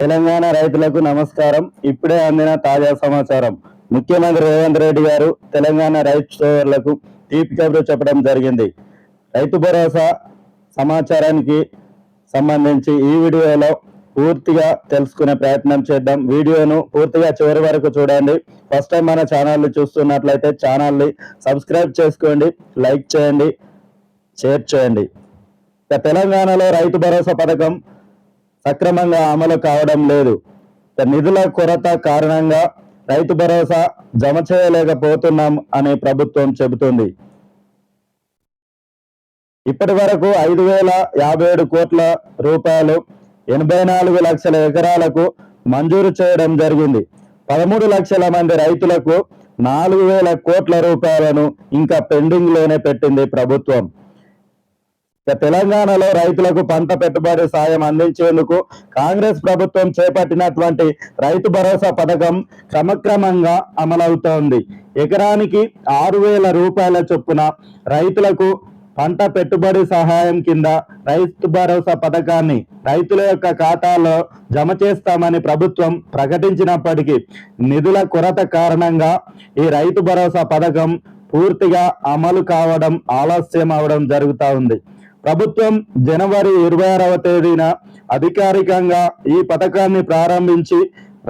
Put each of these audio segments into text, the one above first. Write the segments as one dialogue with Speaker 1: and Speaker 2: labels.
Speaker 1: తెలంగాణ రైతులకు నమస్కారం. ఇప్పుడే అందిన తాజా సమాచారం. ముఖ్యమంత్రి రేవంత్ రెడ్డి గారు తెలంగాణ రైతు సోదరులకు తీపి కబురు చెప్పడం జరిగింది. రైతు భరోసా సమాచారానికి సంబంధించి ఈ వీడియోలో పూర్తిగా తెలుసుకునే ప్రయత్నం చేద్దాం. వీడియోను పూర్తిగా చివరి వరకు చూడండి. ఫస్ట్ టైం మన ఛానల్ని చూస్తున్నట్లయితే ఛానల్ని సబ్స్క్రైబ్ చేసుకోండి, లైక్ చేయండి, షేర్ చేయండి. తెలంగాణలో రైతు భరోసా పథకం సక్రమంగా అమలు కావడం లేదు. నిధుల కొరత కారణంగా రైతు భరోసా జమ చేయలేకపోతున్నాం అని ప్రభుత్వం చెబుతుంది. ఇప్పటి వరకు 5,057 కోట్ల రూపాయలు 84 లక్షల ఎకరాలకు మంజూరు చేయడం జరిగింది. 13 లక్షల మంది రైతులకు 4,000 కోట్ల రూపాయలను ఇంకా పెండింగ్ లోనే పెట్టింది ప్రభుత్వం. తెలంగాణలో రైతులకు పంట పెట్టుబడి సాయం అందించేందుకు కాంగ్రెస్ ప్రభుత్వం చేపట్టినటువంటి రైతు భరోసా పథకం క్రమక్రమంగా అమలవుతోంది. ఎకరానికి 6,000 రూపాయల చొప్పున రైతులకు పంట పెట్టుబడి సహాయం కింద రైతు భరోసా పథకాన్ని రైతుల యొక్క ఖాతాలో జమ చేస్తామని ప్రభుత్వం ప్రకటించినప్పటికీ నిధుల కొరత కారణంగా ఈ రైతు భరోసా పథకం పూర్తిగా అమలు కావడం ఆలస్యం అవడం జరుగుతూ ఉంది. ప్రభుత్వం జనవరి 26వ తేదీన అధికారికంగా ఈ పథకాన్ని ప్రారంభించి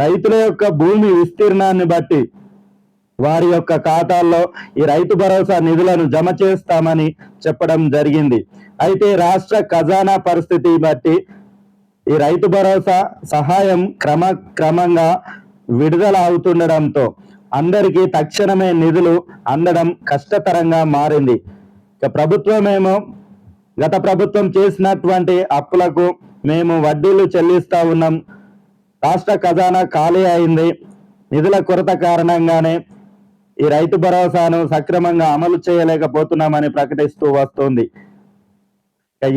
Speaker 1: రైతుల యొక్క భూమి విస్తీర్ణాన్ని బట్టి వారి యొక్క ఖాతాల్లో ఈ రైతు భరోసా నిధులను జమ చేస్తామని చెప్పడం జరిగింది. అయితే రాష్ట్ర ఖజానా పరిస్థితి బట్టి ఈ రైతు భరోసా సహాయం క్రమంగా విడుదల అవుతుండడంతో అందరికీ తక్షణమే నిధులు అందడం కష్టతరంగా మారింది. ప్రభుత్వమేమో గత ప్రభుత్వం చేసినటువంటి అప్పులకు మేము వడ్డీలు చెల్లిస్తా ఉన్నాం, రాష్ట్ర ఖజానా ఖాళీ అయింది, నిధుల కొరత కారణంగానే ఈ రైతు భరోసాను సక్రమంగా అమలు చేయలేకపోతున్నామని ప్రకటిస్తూ వస్తుంది.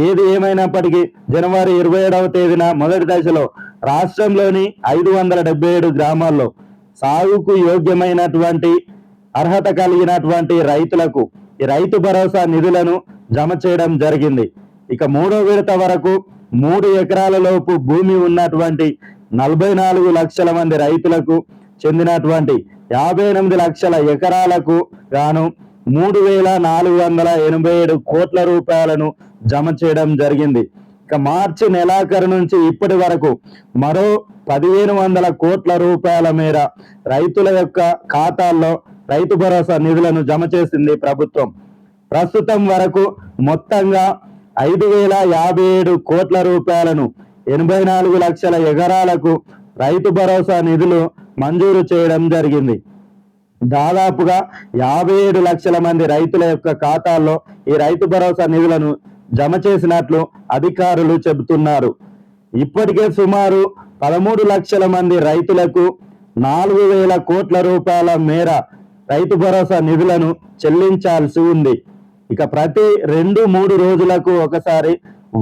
Speaker 1: ఏది ఏమైనప్పటికీ జనవరి 27వ తేదీన మొదటి దశలో రాష్ట్రంలోని 577 గ్రామాల్లో సాగుకు యోగ్యమైనటువంటి అర్హత కలిగినటువంటి రైతులకు ఈ రైతు భరోసా నిధులను జమ చేయడం జరిగింది. ఇక 3వ విడత వరకు 3 ఎకరాల లోపు భూమి ఉన్నటువంటి 44 లక్షల మంది రైతులకు చెందినటువంటి 58 లక్షల ఎకరాలకు గాను 3,487 కోట్ల రూపాయలను జమ చేయడం జరిగింది. ఇక మార్చి నెలాఖరు నుంచి ఇప్పటి వరకు మరో 1,500 కోట్ల రూపాయల మేర రైతుల యొక్క ఖాతాల్లో రైతు భరోసా నిధులను జమ చేసింది ప్రభుత్వం. ప్రస్తుతం వరకు మొత్తంగా 5,057 కోట్ల రూపాయలను 84 లక్షల ఎకరాలకు రైతు భరోసా నిధులు మంజూరు చేయడం జరిగింది. దాదాపుగా 57 లక్షల మంది రైతుల యొక్క ఖాతాల్లో ఈ రైతు భరోసా నిధులను జమ చేసినట్లు అధికారులు చెబుతున్నారు. ఇప్పటికే సుమారు 13 లక్షల మంది రైతులకు 4,000 కోట్ల రూపాయల మేర రైతు భరోసా నిధులను చెల్లించాల్సి ఉంది. ఇక ప్రతి 2-3 రోజులకు ఒకసారి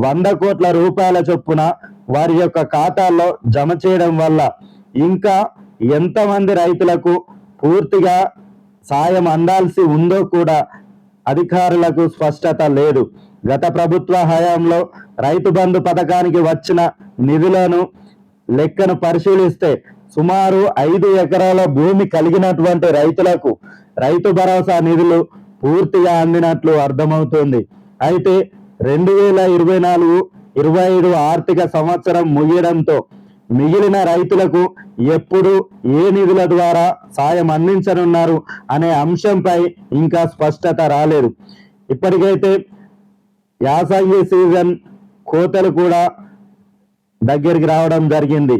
Speaker 1: 100 కోట్ల రూపాయల చొప్పున వారి యొక్క ఖాతాల్లో జమ చేయడం వల్ల ఇంకా ఎంతమంది రైతులకు పూర్తిగా సాయం అందాల్సి ఉందో కూడా అధికారులకు స్పష్టత లేదు. గత ప్రభుత్వ హయాంలో రైతు బంధు పథకానికి వచ్చిన నిధులను లెక్కను పరిశీలిస్తే సుమారు 5 ఎకరాల భూమి కలిగినటువంటి రైతులకు రైతు భరోసా నిధులు పూర్తిగా అందినట్లు అర్థమవుతుంది. అయితే 2024-25 ఆర్థిక సంవత్సరం ముగియడంతో మిగిలిన రైతులకు ఎప్పుడు ఏ నిధుల ద్వారా సాయం అందించనున్నారు అనే అంశంపై ఇంకా స్పష్టత రాలేదు. ఇప్పటికైతే యాసంగి సీజన్ కోతలు కూడా దగ్గరికి రావడం జరిగింది.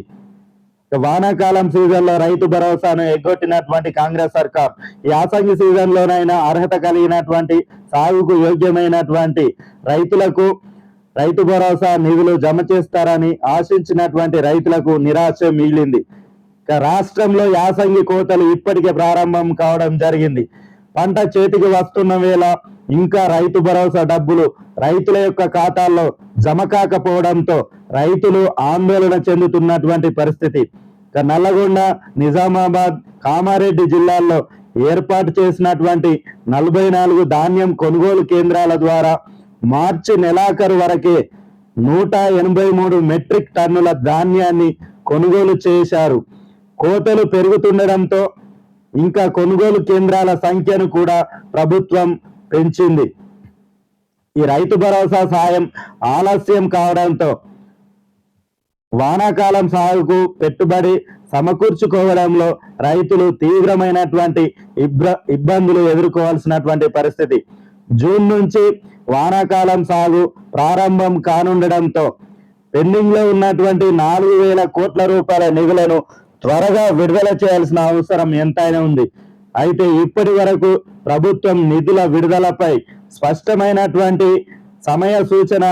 Speaker 1: వానాకాలం సీజన్ లో రైతు భరోసాను ఎగ్గొట్టినటువంటి కాంగ్రెస్ సర్కార్ యాసంగి సీజన్ లోనైనా అర్హత కలిగినటువంటి సాగుకు యోగ్యమైనటువంటి రైతులకు రైతు భరోసా నిధులు జమ చేస్తారని ఆశించినటువంటి రైతులకు నిరాశ మిగిలింది. రాష్ట్రంలో యాసంగి కోతలు ఇప్పటికే ప్రారంభం కావడం జరిగింది. పంట చేతికి వస్తున్న వేళ ఇంకా రైతు భరోసా డబ్బులు రైతుల యొక్క ఖాతాల్లో జమ కాకపోవడంతో రైతులు ఆందోళన చెందుతున్నటువంటి పరిస్థితి. నల్లగొండ, నిజామాబాద్, కామారెడ్డి జిల్లాల్లో ఏర్పాటు చేసినటువంటి 44 ధాన్యం కొనుగోలు కేంద్రాల ద్వారా మార్చి నెలాఖరు వరకే 183 మెట్రిక్ టన్నుల ధాన్యాన్ని కొనుగోలు చేశారు. కోతలు పెరుగుతుండడంతో ఇంకా కొనుగోలు కేంద్రాల సంఖ్యను కూడా ప్రభుత్వం పెంచింది. ఈ రైతు భరోసా సాయం ఆలస్యం కావడంతో వానాకాలం సాగుకు పెట్టుబడి సమకూర్చుకోవడంలో రైతులు తీవ్రమైనటువంటి ఇబ్బందులు ఎదుర్కోవాల్సినటువంటి పరిస్థితి. జూన్ నుంచి వానాకాలం సాగు ప్రారంభం కానుండడంతో పెండింగ్ లో ఉన్నటువంటి 4,000 కోట్ల రూపాయల నిధులను త్వరగా విడుదల చేయాల్సిన అవసరం ఎంతైనా ఉంది. అయితే ఇప్పటి వరకు ప్రభుత్వం నిధుల విడుదలపై స్పష్టమైనటువంటి సమయ సూచన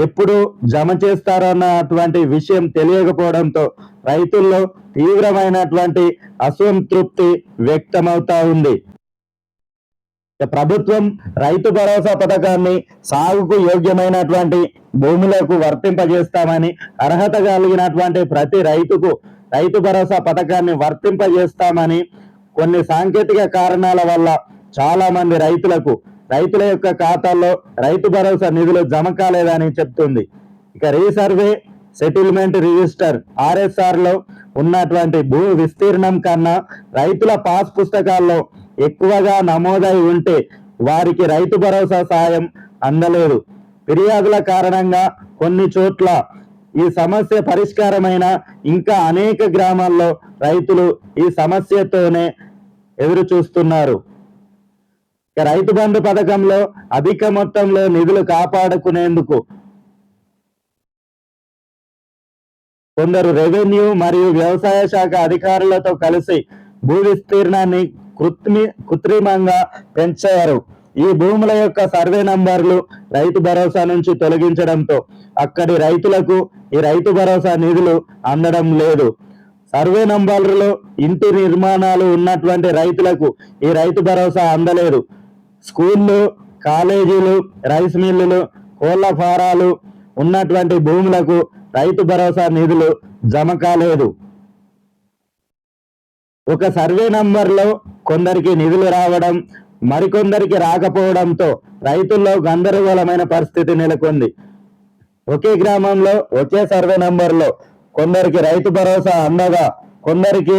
Speaker 1: ఎప్పుడు జమ చేస్తారన్నటువంటి విషయం తెలియకపోవడంతో రైతుల్లో తీవ్రమైనటువంటి అసంతృప్తి వ్యక్తమవుతా ఉంది. ప్రభుత్వం రైతు భరోసా పథకాన్ని సాగుకు యోగ్యమైనటువంటి భూములకు వర్తింపజేస్తామని, అర్హత కలిగినటువంటి ప్రతి రైతుకు రైతు భరోసా పథకాన్ని వర్తింపజేస్తామని కొన్ని సాంకేతిక కారణాల వల్ల చాలా మంది రైతుల యొక్క ఖాతాల్లో రైతు భరోసా నిధులు జమ కాలేదని చెప్తుంది. ఇక రీసర్వే సెటిల్మెంట్ రిజిస్టర్ RSR లో ఉన్నటువంటి భూ విస్తీర్ణం కన్నా రైతుల పాస్ పుస్తకాల్లో ఎక్కువగా నమోదై ఉంటే వారికి రైతు భరోసా సాయం అందలేదు. ఫిర్యాదుల కారణంగా కొన్ని చోట్ల ఈ సమస్య పరిష్కారమైన ఇంకా అనేక గ్రామాల్లో రైతులు ఈ సమస్యతోనే ఎదురు చూస్తున్నారు. రైతు బంధు పథకంలో అధిక మొత్తంలో నిధులు కాపాడుకునేందుకు కొందరు రెవెన్యూ మరియు వ్యవసాయ శాఖ అధికారులతో కలిసి భూ విస్తీర్ణాన్ని కృత్రిమంగా పెంచారు. ఈ భూముల యొక్క సర్వే నంబర్లు రైతు భరోసా నుంచి తొలగించడంతో అక్కడి రైతులకు ఈ రైతు భరోసా నిధులు అందడం లేదు. సర్వే నంబర్లలో ఇంటి నిర్మాణాలు ఉన్నటువంటి రైతులకు ఈ రైతు భరోసా అందలేదు. స్కూళ్ళు, కాలేజీలు, రైస్ మిల్లులు, కోళ్ల ఫారాలు ఉన్నటువంటి భూములకు రైతు భరోసా నిధులు జమ కాలేదు. ఒక సర్వే నంబర్లో కొందరికి నిధులు రావడం, మరికొందరికి రాకపోవడంతో రైతుల్లో గందరగోళమైన పరిస్థితి నెలకొంది. ఒకే గ్రామంలో ఒకే సర్వే నంబర్లో కొందరికి రైతు భరోసా అందగా కొందరికి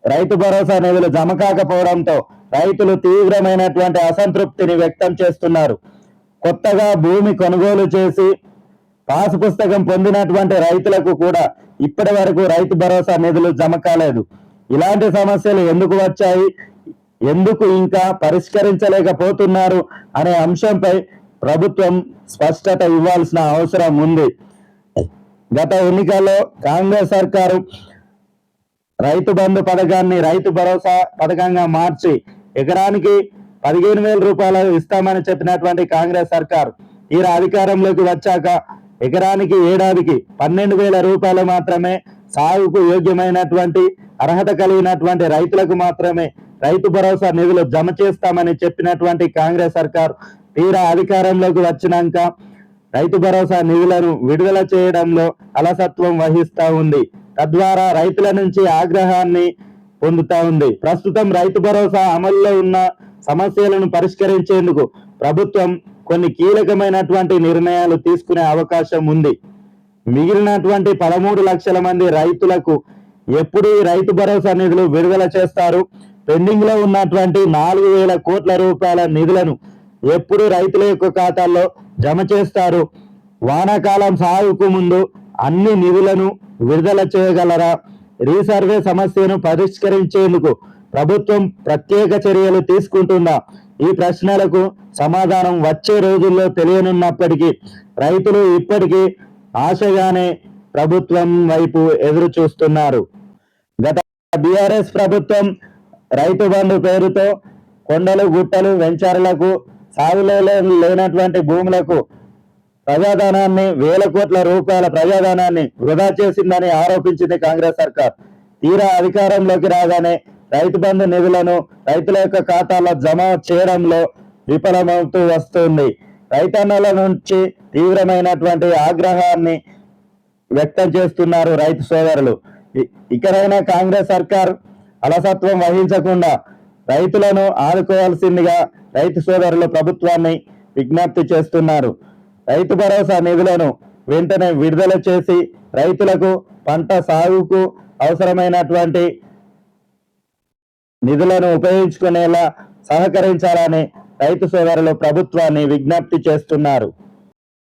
Speaker 1: రైతు భరోసా నిధులు జమ కాకపోవడంతో రైతులు తీవ్రమైనటువంటి అసంతృప్తిని వ్యక్తం చేస్తున్నారు. కొత్తగా భూమి కొనుగోలు చేసి పాసు పుస్తకం పొందినటువంటి రైతులకు కూడా ఇప్పటి వరకు రైతు భరోసా నిధులు జమ కాలేదు. ఇలాంటి సమస్యలు ఎందుకు వచ్చాయి, ఎందుకు ఇంకా పరిష్కరించలేకపోతున్నారు అనే అంశంపై ప్రభుత్వం స్పష్టత ఇవ్వాల్సిన అవసరం ఉంది. గత ఎన్నికల్లో కాంగ్రెస్ సర్కారు రైతు బంధు పథకాన్ని రైతు భరోసా పథకంగా మార్చి ఎకరానికి 15,000 రూపాయలు ఇస్తామని చెప్పినటువంటి కాంగ్రెస్ సర్కారు తీరా అధికారంలోకి వచ్చాక ఎకరానికి ఏడాదికి 12,000 రూపాయలు మాత్రమే సాగుకు యోగ్యమైనటువంటి అర్హత కలిగినటువంటి రైతులకు మాత్రమే రైతు భరోసా నిధులు జమ చేస్తామని చెప్పినటువంటి కాంగ్రెస్ సర్కారు తీరా అధికారంలోకి వచ్చినాక రైతు భరోసా నిధులను విడుదల చేయడంలో అలసత్వం వహిస్తా ఉంది. తద్వారా రైతుల నుంచి ఆగ్రహాన్ని పొందుతా ఉంది. ప్రస్తుతం రైతు భరోసా అమల్లో ఉన్న సమస్యలను పరిష్కరించేందుకు ప్రభుత్వం కొన్ని కీలకమైనటువంటి నిర్ణయాలు తీసుకునే అవకాశం ఉంది. మిగిలినటువంటి 13 లక్షల మంది రైతులకు ఎప్పుడు రైతు భరోసా నిధులు విడుదల చేస్తారు? పెండింగ్ లో ఉన్నటువంటి 4,000 కోట్ల రూపాయల నిధులను ఎప్పుడు రైతుల యొక్క ఖాతాల్లో జమ చేస్తారు? వానాకాలం సాగుకు ముందు అన్ని నిధులను విడుదల చేయగలరా? రీసర్వే సమస్యను పరిష్కరించేందుకు ప్రభుత్వం ప్రత్యేక చర్యలు తీసుకుంటుందా? ఈ ప్రశ్నలకు సమాధానం వచ్చే రోజుల్లో తెలియనున్నప్పటికీ రైతులు ఇప్పటికీ ఆశగానే ప్రభుత్వం వైపు ఎదురు చూస్తున్నారు. గత BRS ప్రభుత్వం రైతు బంధు పేరుతో కొండలు, గుట్టలు, వెంచర్లకు, సాగులో లేనటువంటి భూములకు ప్రజాధనాన్ని, వేల కోట్ల రూపాయల ప్రజాధనాన్ని వృధా చేసిందని ఆరోపించింది కాంగ్రెస్ సర్కార్. తీరా అధికారంలోకి రాగానే రైతు బంధు నిధులను రైతుల యొక్క ఖాతాలో జమ చేయడంలో విఫలమవుతూ వస్తుంది. రైతన్నల నుంచి తీవ్రమైనటువంటి ఆగ్రహాన్ని వ్యక్తం చేస్తున్నారు రైతు సోదరులు. ఇకనైనా కాంగ్రెస్ సర్కార్ అలసత్వం వహించకుండా రైతులను ఆదుకోవాల్సిందిగా రైతు సోదరులు ప్రభుత్వాన్ని విజ్ఞప్తి చేస్తున్నారు. రైతు భరోసా నిధులను వెంటనే విడుదల చేసి రైతులకు పంట సాగుకు అవసరమైనటువంటి నిధులను ఉపయోగించుకునేలా సహకరించాలని రైతు సోదరులు ప్రభుత్వాన్ని విజ్ఞప్తి చేస్తున్నారు.